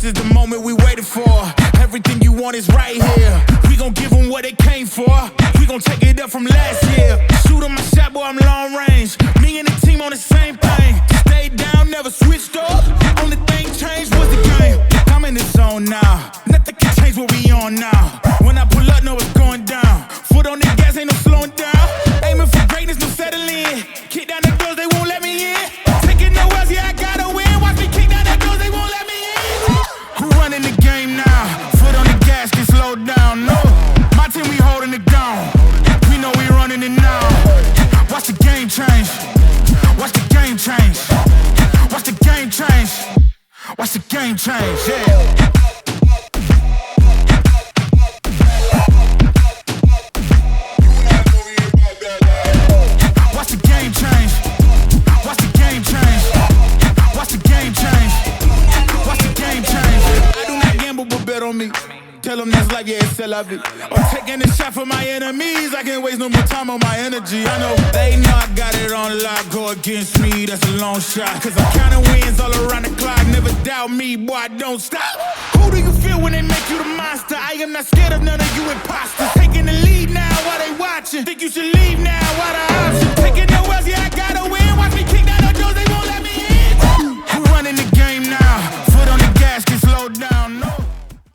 is the moment we waited for. Everything you want is right here. We gon' give them what they came for. We gon' take it up from last year. Shoot 'em my shot, boy, I'm long range. Me and the team on the same thing. Stayed down, never switched up. Only thing changed was the game. I'm in the zone now. Nothing can change what we on now. When I pull up, know it's going down. Foot on the gas, ain't no slowing down. Aiming for greatness, no settling. Kick down the doors, they won't let me in. Taking no else, yeah, I gotta win. Watch me kick down the doors, they won't let me in. Who running the game now? Foot on the gas, can slow down. No, my team, we holding it down. We know we running it now. Watch the game change. Watch the game change. Watch the game change. Watch the game change, yeah. Watch the game change. Watch the game change. Watch the game change. Watch the game change. I do not gamble, but bet on me. Tell them that's life, yeah, it's still love it. I'm taking a shot for my enemies. I can't waste no more time on my energy. I know they know I got it on lock. Go against me, that's a long shot. Cause I'm counting wins all around the clock. Never doubt me, boy, I don't stop. Who do you feel when they make you the monster? I am not scared of none of you imposters. Taking the lead now while they watching. Think you should leave now while the option. Taking no else, yeah, I gotta win. Watch me kick down the doors, they won't let me in. Who running the game now? Foot on the gas, can slow down, no.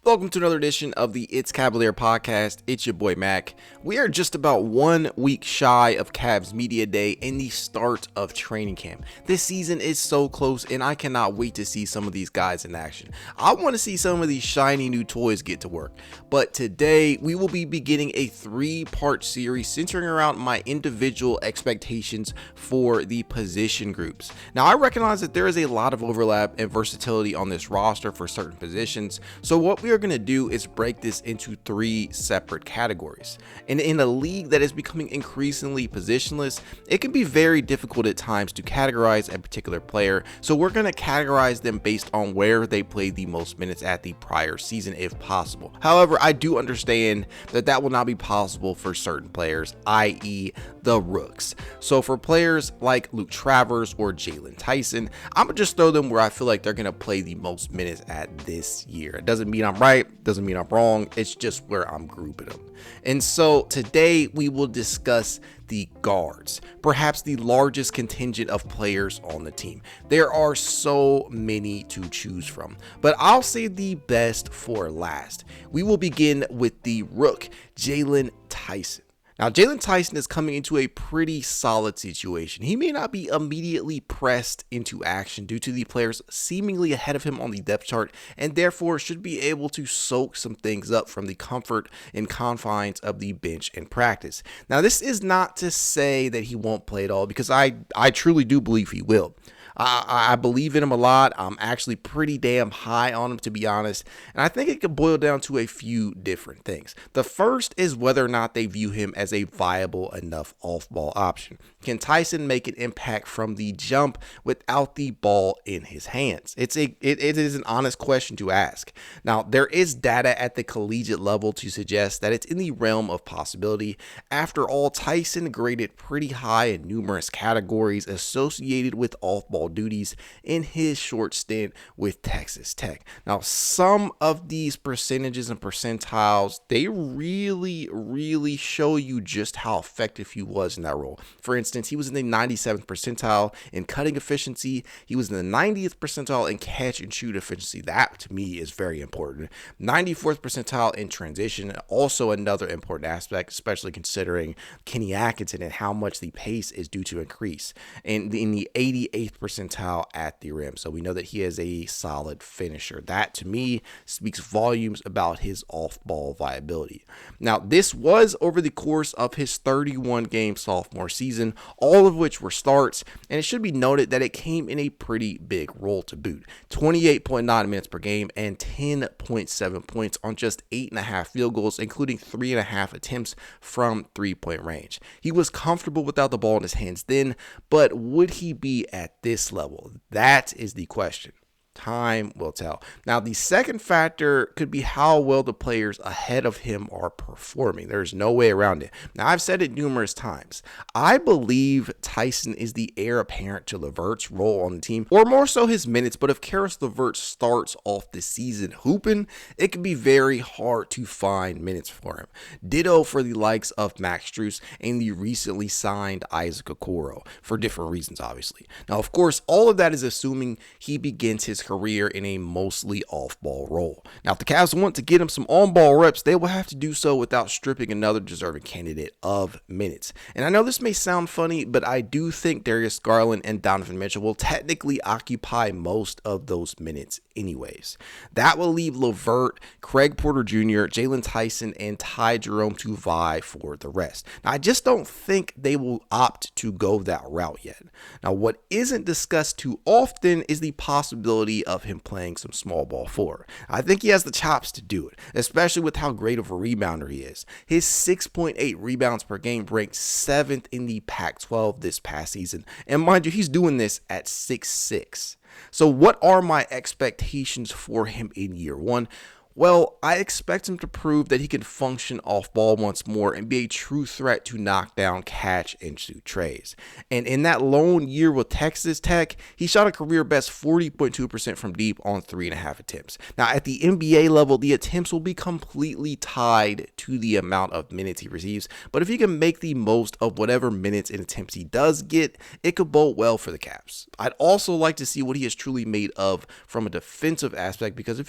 Welcome to another edition of the It's Cavalier podcast. It's your boy Mac. We are just about 1 week shy of Cavs Media Day and the start of training camp. This season is so close and I cannot wait to see some of these guys in action. I want to see some of these shiny new toys get to work. But today we will be beginning a 3-part series centering around my individual expectations for the position groups. Now I recognize that there is a lot of overlap and versatility on this roster for certain positions. So what we are going to do is break this into 3 separate categories. And in a league that is becoming increasingly positionless, it can be very difficult at times to categorize a particular player. So we're going to categorize them based on where they played the most minutes at the prior season if possible. However, I do understand that that will not be possible for certain players, i.e. the rooks. So for players like Luke Travers or Jaylen Tyson, I'm going to just throw them where I feel like they're going to play the most minutes at this year. It doesn't mean I'm right, doesn't mean I'm wrong, it's just where I'm grouping them. And so today we will discuss the guards, perhaps the largest contingent of players on the team. There are so many to choose from, but I'll save the best for last. We will begin with the rook, Jaylen Tyson. Now, Jaylen Tyson is coming into a pretty solid situation. He may not be immediately pressed into action due to the players seemingly ahead of him on the depth chart, and therefore should be able to soak some things up from the comfort and confines of the bench and practice. Now, this is not to say that he won't play at all, because I truly do believe he will. I believe in him a lot. I'm actually pretty damn high on him, to be honest. And I think it could boil down to a few different things. The first is whether or not they view him as a viable enough off-ball option. Can Tyson make an impact from the jump without the ball in his hands? It is an honest question to ask. Now, there is data at the collegiate level to suggest that it's in the realm of possibility. After all, Tyson graded pretty high in numerous categories associated with off-ball duties in his short stint with Texas Tech. Now, some of these percentages and percentiles, they really show you just how effective he was in that role. For instance, he was in the 97th percentile in cutting efficiency. He was in the 90th percentile in catch and shoot efficiency. That, to me, is very important. 94th percentile in transition, also another important aspect, especially considering Kenny Atkinson and how much the pace is due to increase. And in the 88th percentile at the rim. So we know that he is a solid finisher. That, to me, speaks volumes about his off-ball viability. Now, this was over the course of his 31-game sophomore season, all of which were starts, and it should be noted that it came in a pretty big role to boot. 28.9 minutes per game and 10.7 points on just 8.5 field goals, including 3.5 attempts from three-point range. He was comfortable without the ball in his hands then, but would he be at this level? That is the question. Time will tell. Now, the second factor could be how well the players ahead of him are performing. There's no way around it. Now, I've said it numerous times. I believe Tyson is the heir apparent to LeVert's role on the team, or more so his minutes, but if Caris LeVert starts off the season hooping, it can be very hard to find minutes for him. Ditto for the likes of Max Strus and the recently signed Isaac Okoro, for different reasons, obviously. Now, of course, all of that is assuming he begins his career in a mostly off-ball role. Now, if the Cavs want to get him some on-ball reps, they will have to do so without stripping another deserving candidate of minutes. And I know this may sound funny, but I do think Darius Garland and Donovan Mitchell will technically occupy most of those minutes anyways. That will leave LeVert, Craig Porter Jr., Jaylen Tyson, and Jerome to vie for the rest. Now, I just don't think they will opt to go that route yet. Now, what isn't discussed too often is the possibility of him playing some small ball forward. I think he has the chops to do it, especially with how great of a rebounder he is. His 6.8 rebounds per game ranked 7th in the Pac-12 this past season. And mind you, he's doing this at 6'6". So what are my expectations for him in year one? Well, I expect him to prove that he can function off ball once more and be a true threat to knock down, catch, and shoot trays. And in that lone year with Texas Tech, he shot a career best 40.2% from deep on 3.5 attempts. Now, at the NBA level, the attempts will be completely tied to the amount of minutes he receives. But if he can make the most of whatever minutes and attempts he does get, it could bode well for the Cavs. I'd also like to see what he is truly made of from a defensive aspect, because if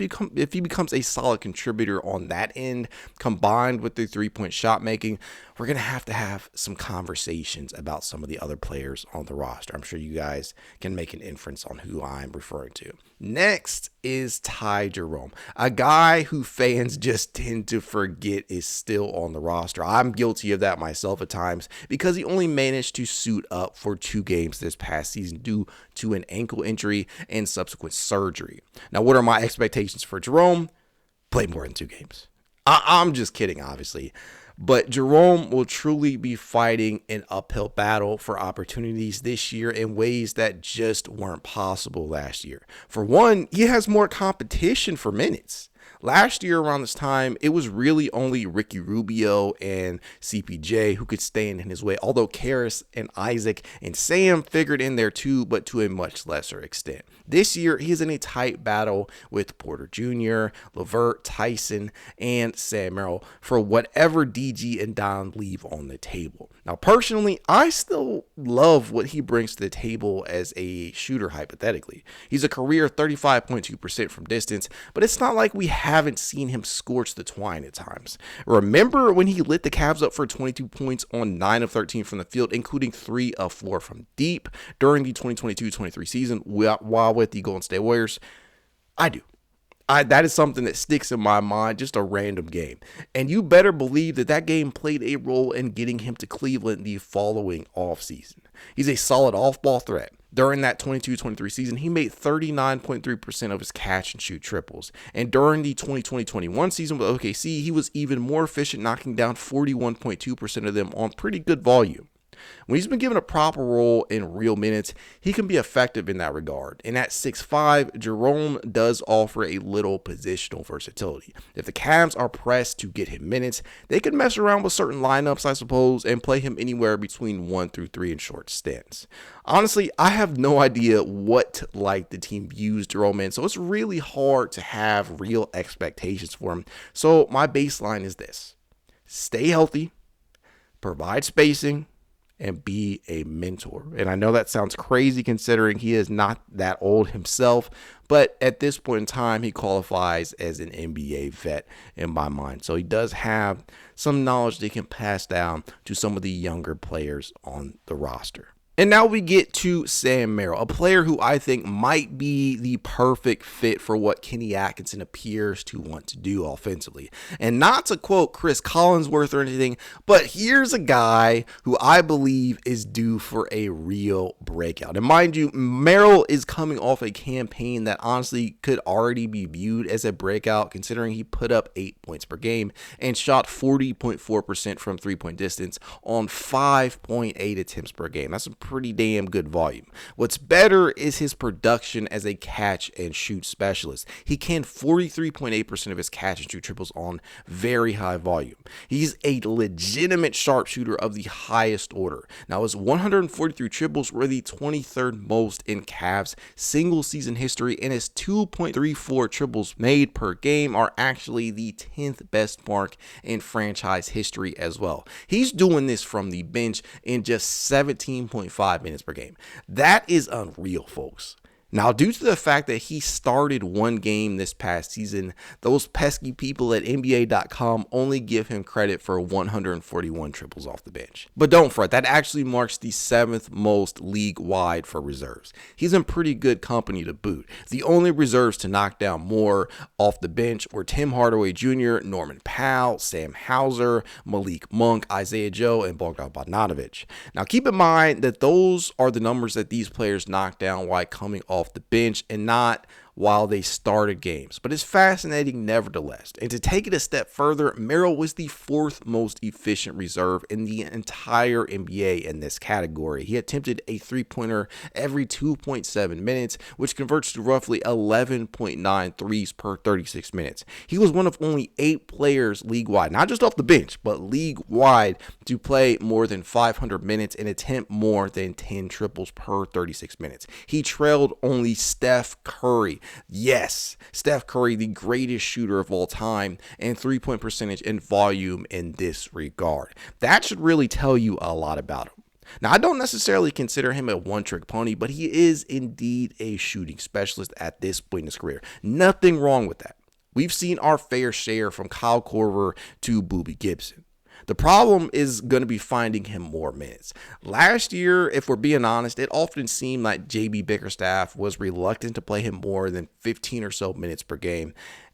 he becomes a solid contributor on that end, combined with the three-point shot making, we're going to have some conversations about some of the other players on the roster. I'm sure you guys can make an inference on who I'm referring to. Next is Jerome, a guy who fans just tend to forget is still on the roster. I'm guilty of that myself at times because he only managed to suit up for 2 games this past season due to an ankle injury and subsequent surgery. Now, what are my expectations for Jerome? Play more than 2 games. I'm just kidding, obviously. But Jerome will truly be fighting an uphill battle for opportunities this year in ways that just weren't possible last year. For one, he has more competition for minutes. Last year around this time, it was really only Ricky Rubio and CPJ who could stand in his way, although Caris and Isaac and Sam figured in there too, but to a much lesser extent. This year, he is in a tight battle with Porter Jr., LeVert, Tyson, and Sam Merrill for whatever DG and Don leave on the table. Now, personally, I still love what he brings to the table as a shooter, hypothetically. He's a career 35.2% from distance, but it's not like we haven't seen him scorch the twine at times. Remember when he lit the Cavs up for 22 points on 9 of 13 from the field, including 3 of 4 from deep during the 2022-23 season while with the Golden State Warriors? I do. That is something that sticks in my mind, just a random game. And you better believe that game played a role in getting him to Cleveland the following offseason. He's a solid off-ball threat. During that 22-23 season, he made 39.3% of his catch and shoot triples. And during the 2020-21 season with OKC, he was even more efficient, knocking down 41.2% of them on pretty good volume. When he's been given a proper role in real minutes, he can be effective in that regard. And at 6'5", Jerome does offer a little positional versatility. If the Cavs are pressed to get him minutes, they can mess around with certain lineups, I suppose, and play him anywhere between 1 through 3 in short stints. Honestly, I have no idea what light the team views Jerome in, so it's really hard to have real expectations for him. So my baseline is this: stay healthy, provide spacing, and be a mentor. And I know that sounds crazy considering he is not that old himself, but at this point in time, he qualifies as an NBA vet in my mind. So he does have some knowledge that he can pass down to some of the younger players on the roster. And now we get to Sam Merrill, a player who I think might be the perfect fit for what Kenny Atkinson appears to want to do offensively. And not to quote Chris Collinsworth or anything, but here's a guy who I believe is due for a real breakout. And mind you, Merrill is coming off a campaign that honestly could already be viewed as a breakout, considering he put up 8 points per game and shot 40.4% from three-point distance on 5.8 attempts per game. That's some pretty damn good volume. What's better is his production as a catch and shoot specialist. He can 43.8% of his catch and shoot triples on very high volume. He's a legitimate sharpshooter of the highest order. Now, his 143 triples were the 23rd most in Cavs single season history, and his 2.34 triples made per game are actually the 10th best mark in franchise history as well. He's doing this from the bench in just 17.5 minutes per game. That is unreal, folks. Now, due to the fact that he started one game this past season, those pesky people at NBA.com only give him credit for 141 triples off the bench. But don't fret, that actually marks the 7th most league-wide for reserves. He's in pretty good company to boot. The only reserves to knock down more off the bench were Tim Hardaway Jr., Norman Powell, Sam Hauser, Malik Monk, Isaiah Joe, and Bogdan Bogdanovic. Now, keep in mind that those are the numbers that these players knocked down while coming off the bench and not while they started games. But it's fascinating nevertheless. And to take it a step further, Merrill was the 4th most efficient reserve in the entire NBA in this category. He attempted a three-pointer every 2.7 minutes, which converts to roughly 11.9 threes per 36 minutes. He was one of only 8 players league-wide, not just off the bench, but league-wide, to play more than 500 minutes and attempt more than 10 triples per 36 minutes. He trailed only Steph Curry. Yes, Steph Curry, the greatest shooter of all time, and 3-point percentage and volume in this regard. That should really tell you a lot about him. Now, I don't necessarily consider him a one-trick pony, but he is indeed a shooting specialist at this point in his career. Nothing wrong with that. We've seen our fair share from Kyle Korver to Boobie Gibson. The problem is going to be finding him more minutes. Last year, if we're being honest, it often seemed like JB Bickerstaff was reluctant to play him more than 15 or so minutes per game.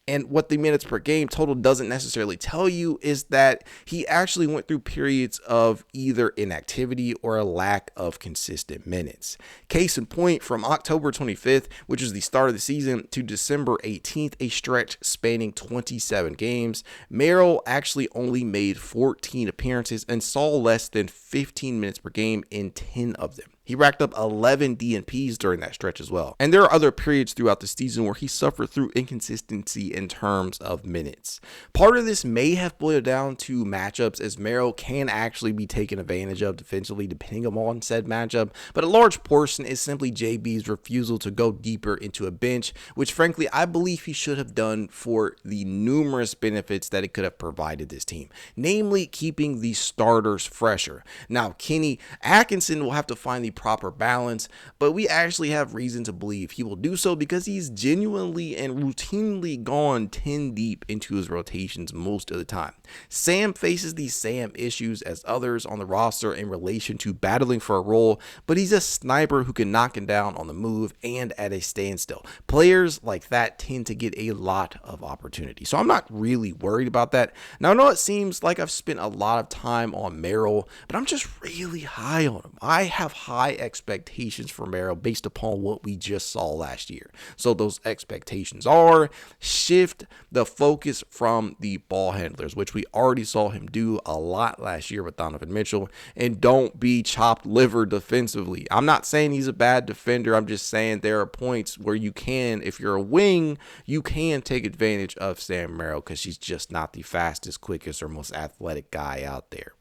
And what the minutes per game total doesn't necessarily tell you is that he actually went through periods of either inactivity or a lack of consistent minutes. Case in point, from October 25th, which is the start of the season, to December 18th, a stretch spanning 27 games, Merrill actually only made 14 appearances and saw less than 15 minutes per game in 10 of them. He racked up 11 DNPs during that stretch as well. And there are other periods throughout the season where he suffered through inconsistency in terms of minutes. Part of this may have boiled down to matchups, as Merrill can actually be taken advantage of defensively depending on said matchup, but a large portion is simply JB's refusal to go deeper into a bench, which frankly I believe he should have done for the numerous benefits that it could have provided this team, namely keeping the starters fresher. Now, Kenny Atkinson will have to find the proper balance, but we actually have reason to believe he will do so because he's genuinely and routinely gone 10 deep into his rotations most of the time. Sam faces these Sam issues as others on the roster in relation to battling for a role, but he's a sniper who can knock him down on the move and at a standstill. Players like that tend to get a lot of opportunity, so I'm not really worried about that. Now, I know it seems like I've spent a lot of time on Merrill, but I'm just really high on him. I have high expectations for Merrill based upon what we just saw last year. So those expectations are shift the focus from the ball handlers, which we already saw him do a lot last year with Donovan Mitchell, and don't be chopped liver defensively. I'm not saying he's a bad defender. I'm just saying there are points where you can, if you're a wing, you can take advantage of Sam Merrill because she's just not the fastest, quickest, or most athletic guy out there.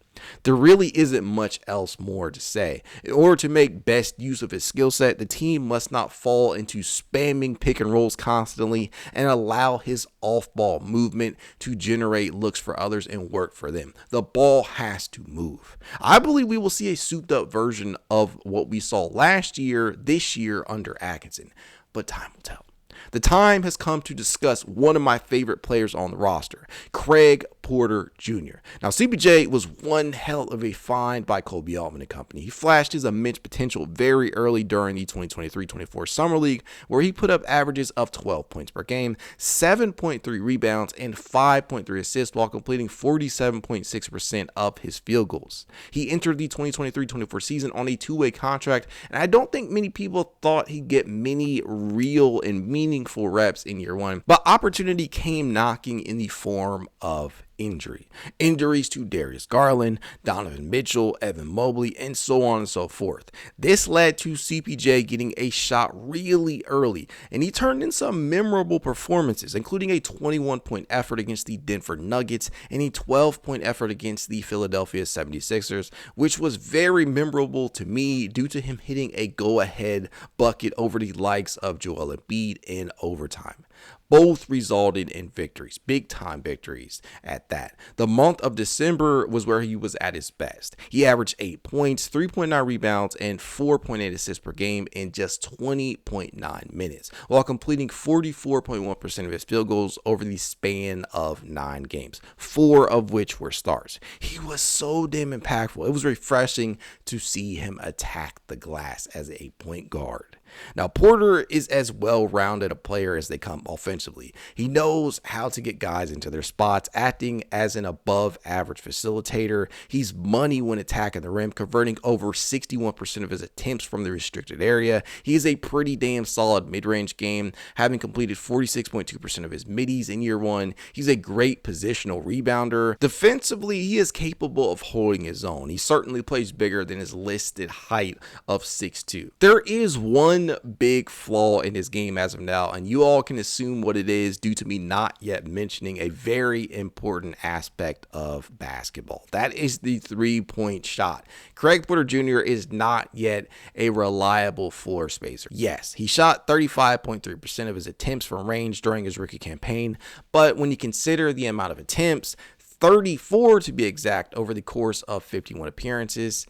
There really isn't much else more to say. In order to make best use of his skill set, the team must not fall into spamming pick and rolls constantly and allow his off-ball movement to generate looks for others and work for them. The ball has to move. I believe we will see a souped-up version of what we saw last year, this year under Atkinson, but time will tell. The time has come to discuss one of my favorite players on the roster, Craig Porter Jr. Now, CPJ was one hell of a find by Kobe Altman and company. He flashed his immense potential very early during the 2023-24 Summer League, where he put up averages of 12 points per game, 7.3 rebounds, and 5.3 assists while completing 47.6% of his field goals. He entered the 2023-24 season on a two-way contract, and I don't think many people thought he'd get many real and meaningful reps in year one, but opportunity came knocking in the form of injury. Injuries to Darius Garland, Donovan Mitchell, Evan Mobley, and so on and so forth. This led to CPJ getting a shot really early, and he turned in some memorable performances, including a 21-point effort against the Denver Nuggets and a 12-point effort against the Philadelphia 76ers, which was very memorable to me due to him hitting a go-ahead bucket over the likes of Joel Embiid in overtime. Both resulted in victories, big time victories at that. The month of December was where he was at his best. He averaged 8 points, 3.9 rebounds, and 4.8 assists per game in just 20.9 minutes, while completing 44.1% of his field goals over the span of 9 games, 4 of which were starts. He was so damn impactful. It was refreshing to see him attack the glass as a point guard. Now, Porter is as well-rounded a player as they come offensively. He knows how to get guys into their spots, acting as an above-average facilitator. He's money when attacking the rim, converting over 61% of his attempts from the restricted area. He is a pretty damn solid mid-range game, having completed 46.2% of his middies in year one. He's a great positional rebounder. Defensively, he is capable of holding his own. He certainly plays bigger than his listed height of 6'2". There is one big flaw in his game as of now, and you all can assume what it is due to me not yet mentioning a very important aspect of basketball. That is the three-point shot. Craig Porter Jr. is not yet a reliable floor spacer. Yes, he shot 35.3% of his attempts from range during his rookie campaign, but when you consider the amount of attempts, 34 to be exact, over the course of 51 appearances,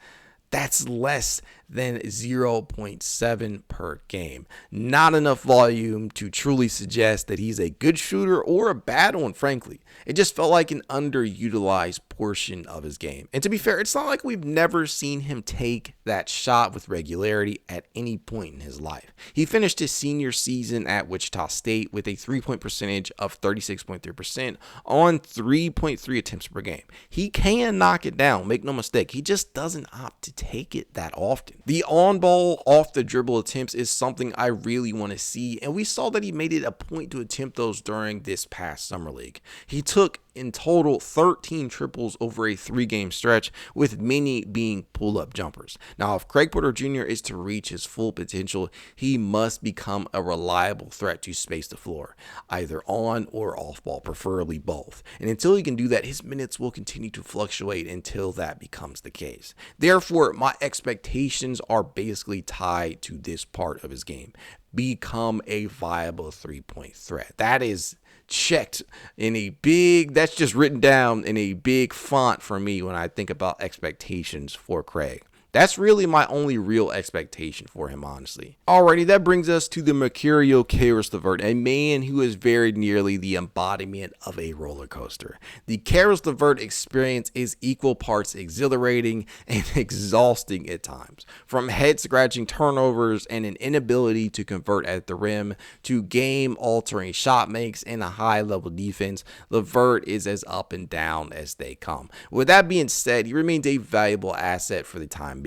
that's less than 0.7 per game. Not enough volume to truly suggest that he's a good shooter or a bad one, frankly. It just felt like an underutilized portion of his game. And to be fair, it's not like we've never seen him take that shot with regularity at any point in his life. He finished his senior season at Wichita State with a 3-point percentage of 36.3% on 3.3 attempts per game. He can knock it down, make no mistake. He just doesn't opt to take it that often. The on-ball, off-the-dribble attempts is something I really want to see, and we saw that he made it a point to attempt those during this past summer league. He took in total 13 triples over a 3-game stretch, with many being pull-up jumpers. Now, if Craig Porter Jr. is to reach his full potential, he must become a reliable threat to space the floor, either on or off ball, preferably both. And until he can do that, his minutes will continue to fluctuate until that becomes the case. Therefore, my expectations are basically tied to this part of his game. Become a viable 3-point threat. That is checked in a big, that's just written down in a big font for me when I think about expectations for Craig. That's really my only real expectation for him, honestly. Alrighty, that brings us to the mercurial Caris LeVert, a man who is very nearly the embodiment of a roller coaster. The Caris LeVert experience is equal parts exhilarating and exhausting at times. From head-scratching turnovers and an inability to convert at the rim to game-altering shot makes and a high-level defense, LeVert is as up and down as they come. With that being said, he remains a valuable asset for the time being.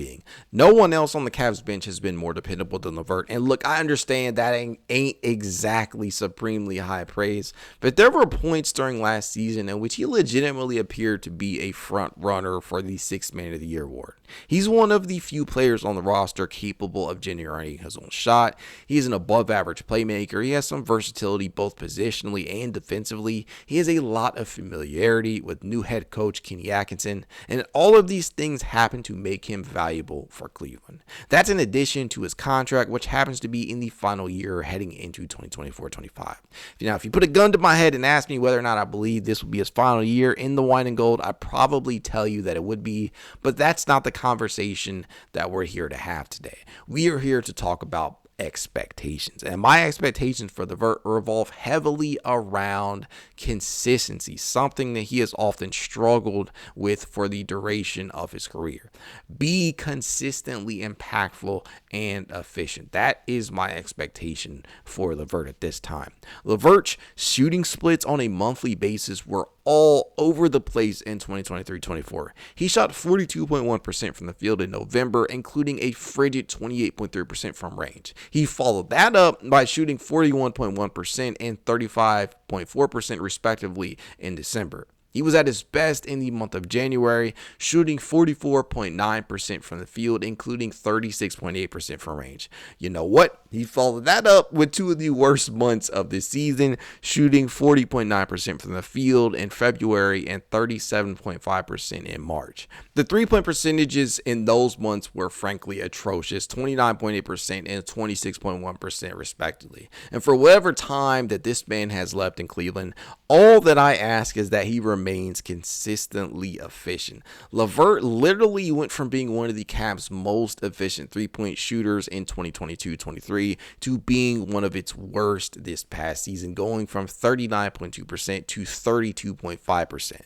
No one else on the Cavs bench has been more dependable than LeVert. And look, I understand that ain't exactly supremely high praise, but there were points during last season in which he legitimately appeared to be a front runner for the 6th Man of the Year award. He's one of the few players on the roster capable of generating his own shot. He is an above average playmaker. He has some versatility both positionally and defensively. He has a lot of familiarity with new head coach Kenny Atkinson, and all of these things happen to make him valuable for Cleveland. That's in addition to his contract, which happens to be in the final year heading into 2024-25. Now, if you put a gun to my head and ask me whether or not I believe this will be his final year in the wine and gold, I'd probably tell you that it would be, but that's not the conversation that we're here to have today. We are here to talk about expectations, and my expectations for LeVert revolve heavily around consistency, something that he has often struggled with for the duration of his career. Be consistently impactful and efficient. That is my expectation for LeVert at this time. LeVert's shooting splits on a monthly basis were all over the place in 2023-24. He shot 42.1% from the field in November, including a frigid 28.3% from range. He followed that up by shooting 41.1% and 35.4% respectively in December. He was at his best in the month of January, shooting 44.9% from the field, including 36.8% from range. You know what? He followed that up with two of the worst months of the season, shooting 40.9% from the field in February and 37.5% in March. The three-point percentages in those months were frankly atrocious, 29.8% and 26.1% respectively. And for whatever time that this man has left in Cleveland, all that I ask is that he remains consistently efficient. LeVert literally went from being one of the Cavs' most efficient three-point shooters in 2022-23 to being one of its worst this past season, going from 39.2% to 32.5%.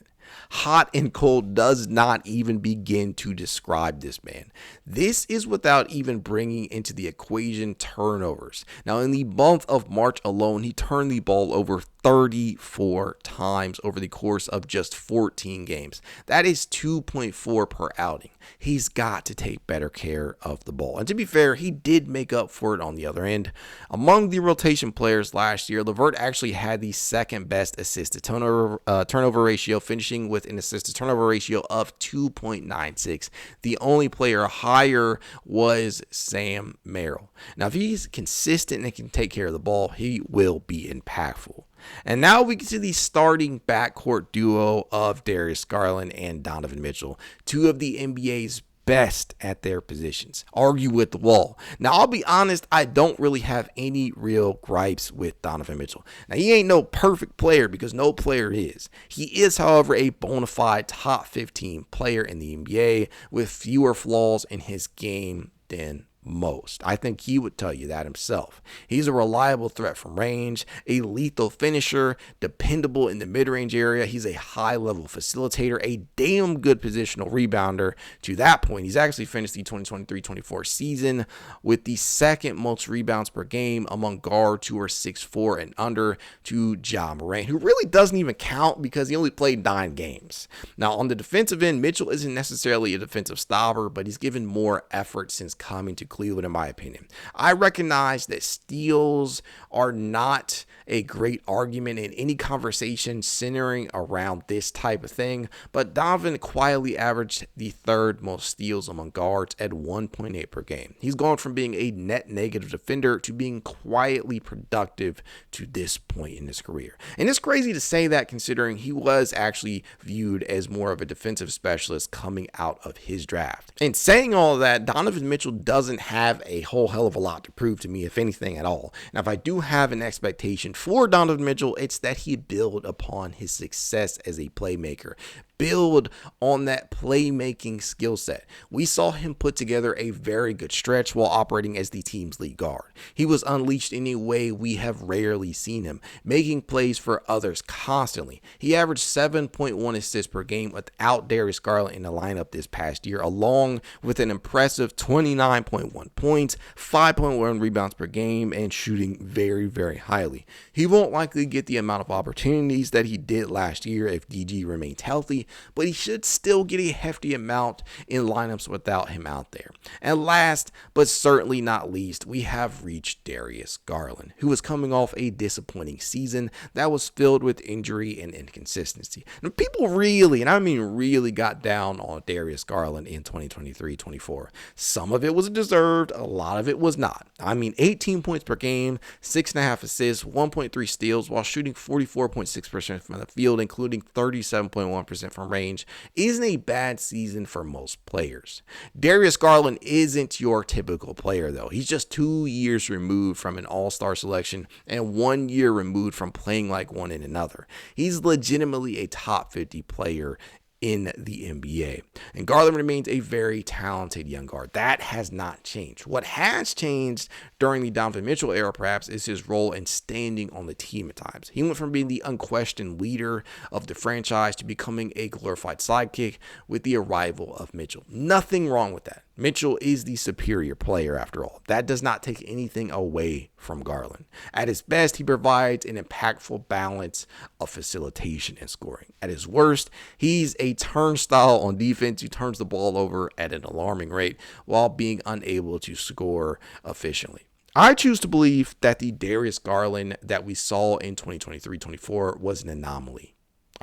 Hot and cold does not even begin to describe this man. This is without even bringing into the equation turnovers. Now, in the month of March alone, he turned the ball over 34 times over the course of just 14 games. That is 2.4 per outing. He's got to take better care of the ball. And to be fair, he did make up for it on the other end. Among the rotation players last year, LeVert actually had the second best assist-to-turnover ratio, finishing with an assist-to-turnover ratio of 2.96. The only player higher was Sam Merrill. Now, if he's consistent and can take care of the ball, he will be impactful. And now we get to the starting backcourt duo of Darius Garland and Donovan Mitchell, two of the NBA's best at their positions. Argue with the wall. Now, I'll be honest, I don't really have any real gripes with Donovan Mitchell. Now, he ain't no perfect player because no player is. He is, however, a bona fide top 15 player in the NBA with fewer flaws in his game than most. I think he would tell you that himself. He's a reliable threat from range, a lethal finisher, dependable in the mid-range area. He's a high-level facilitator, a damn good positional rebounder. To that point, he's actually finished the 2023-24 season with the second most rebounds per game among guards who are 6'4" and under to Ja Morant, who really doesn't even count because he only played 9 games. Now, on the defensive end, Mitchell isn't necessarily a defensive stopper, but he's given more effort since coming to Cleveland, in my opinion. I recognize that steals are not a great argument in any conversation centering around this type of thing, but Donovan quietly averaged the third most steals among guards at 1.8 per game. He's gone from being a net negative defender to being quietly productive to this point in his career. And it's crazy to say that considering he was actually viewed as more of a defensive specialist coming out of his draft. And saying all of that, Donovan Mitchell doesn't have a whole hell of a lot to prove to me, if anything at all. Now, if I do have an expectation for Donovan Mitchell, it's that he build upon his success as a playmaker. Build on that playmaking skill set. We saw him put together a very good stretch while operating as the team's lead guard. He was unleashed in a way we have rarely seen him, making plays for others constantly. He averaged 7.1 assists per game without Darius Garland in the lineup this past year, along with an impressive 29.1 points, 5.1 rebounds per game, and shooting very, very highly. He won't likely get the amount of opportunities that he did last year if DG remains healthy, but he should still get a hefty amount in lineups without him out there. And last, but certainly not least, we have reached Darius Garland, who is coming off a disappointing season that was filled with injury and inconsistency. And people really, and I mean really, got down on Darius Garland in 2023-24. Some of it was deserved, a lot of it was not. I mean, 18 points per game, 6.5 assists, 1.3 steals, while shooting 44.6% from the field, including 37.1% from range, isn't a bad season for most players. Darius Garland isn't your typical player, though. He's just 2 years removed from an all-star selection and 1 year removed from playing like one in another. He's legitimately a top 50 player in the NBA. And Garland remains a very talented young guard. That has not changed. What has changed during the Donovan Mitchell era, perhaps, is his role in standing on the team at times. He went from being the unquestioned leader of the franchise to becoming a glorified sidekick with the arrival of Mitchell. Nothing wrong with that. Mitchell is the superior player after all. That does not take anything away from Garland. At his best, he provides an impactful balance of facilitation and scoring. At his worst, he's a turnstile on defense who turns the ball over at an alarming rate while being unable to score efficiently. I choose to believe that the Darius Garland that we saw in 2023-24 was an anomaly.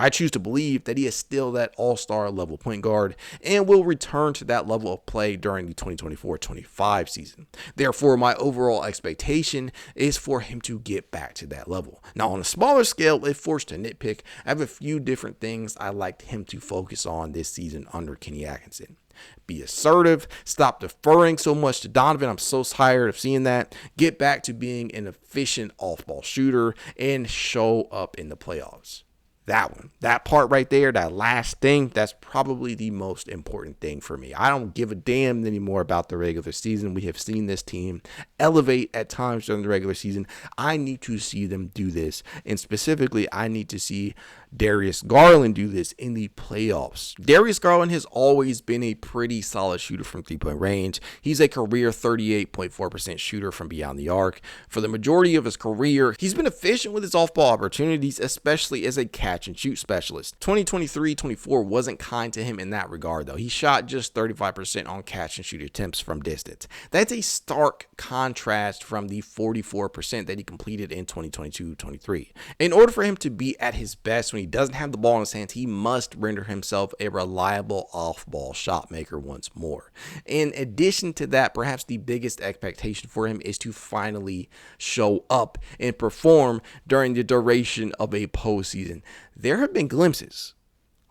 I choose to believe that he is still that all-star level point guard and will return to that level of play during the 2024-25 season. Therefore, my overall expectation is for him to get back to that level. Now, on a smaller scale, if forced to nitpick, I have a few different things I liked him to focus on this season under Kenny Atkinson. Be assertive, stop deferring so much to Donovan. I'm so tired of seeing that. Get back to being an efficient off-ball shooter and show up in the playoffs. That part right there, that last thing, that's probably the most important thing for me. I don't give a damn anymore about the regular season. We have seen this team elevate at times during the regular season. I need to see them do this. And specifically, I need to see Darius Garland do this in the playoffs. Darius Garland has always been a pretty solid shooter from three-point range. He's a career 38.4% shooter from beyond the arc. For the majority of his career, he's been efficient with his off-ball opportunities, especially as a catch-and-shoot specialist. 2023-24 wasn't kind to him in that regard, though. He shot just 35% on catch-and-shoot attempts from distance. That's a stark contrast from the 44% that he completed in 2022-23. In order for him to be at his best when he doesn't have the ball in his hands, he must render himself a reliable off-ball shot maker once more. In addition to that, perhaps the biggest expectation for him is to finally show up and perform during the duration of a postseason. There have been glimpses,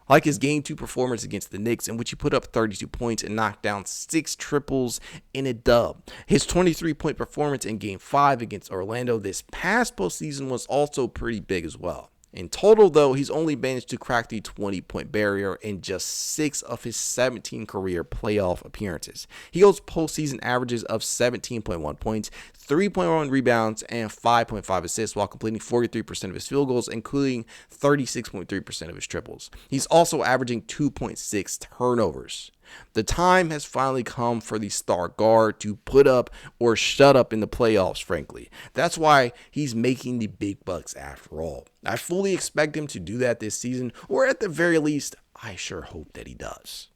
like his Game 2 performance against the Knicks, in which he put up 32 points and knocked down 6 triples in a dub. His 23-point performance in Game 5 against Orlando this past postseason was also pretty big as well. In total, though, he's only managed to crack the 20-point barrier in just 6 of his 17 career playoff appearances. He holds postseason averages of 17.1 points, 3.1 rebounds, and 5.5 assists while completing 43% of his field goals, including 36.3% of his triples. He's also averaging 2.6 turnovers. The time has finally come for the star guard to put up or shut up in the playoffs, frankly. That's why he's making the big bucks after all. I fully expect him to do that this season, or at the very least, I sure hope that he does.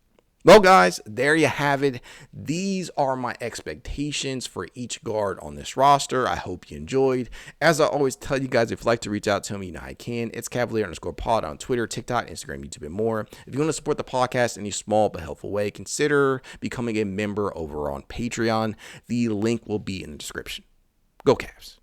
Well, guys, there you have it. These are my expectations for each guard on this roster. I hope you enjoyed. As I always tell you guys, if you'd like to reach out to me, you know how you can. It's Cavalier_pod on Twitter, TikTok, Instagram, YouTube, and more. If you want to support the podcast in a small but helpful way, consider becoming a member over on Patreon. The link will be in the description. Go Cavs.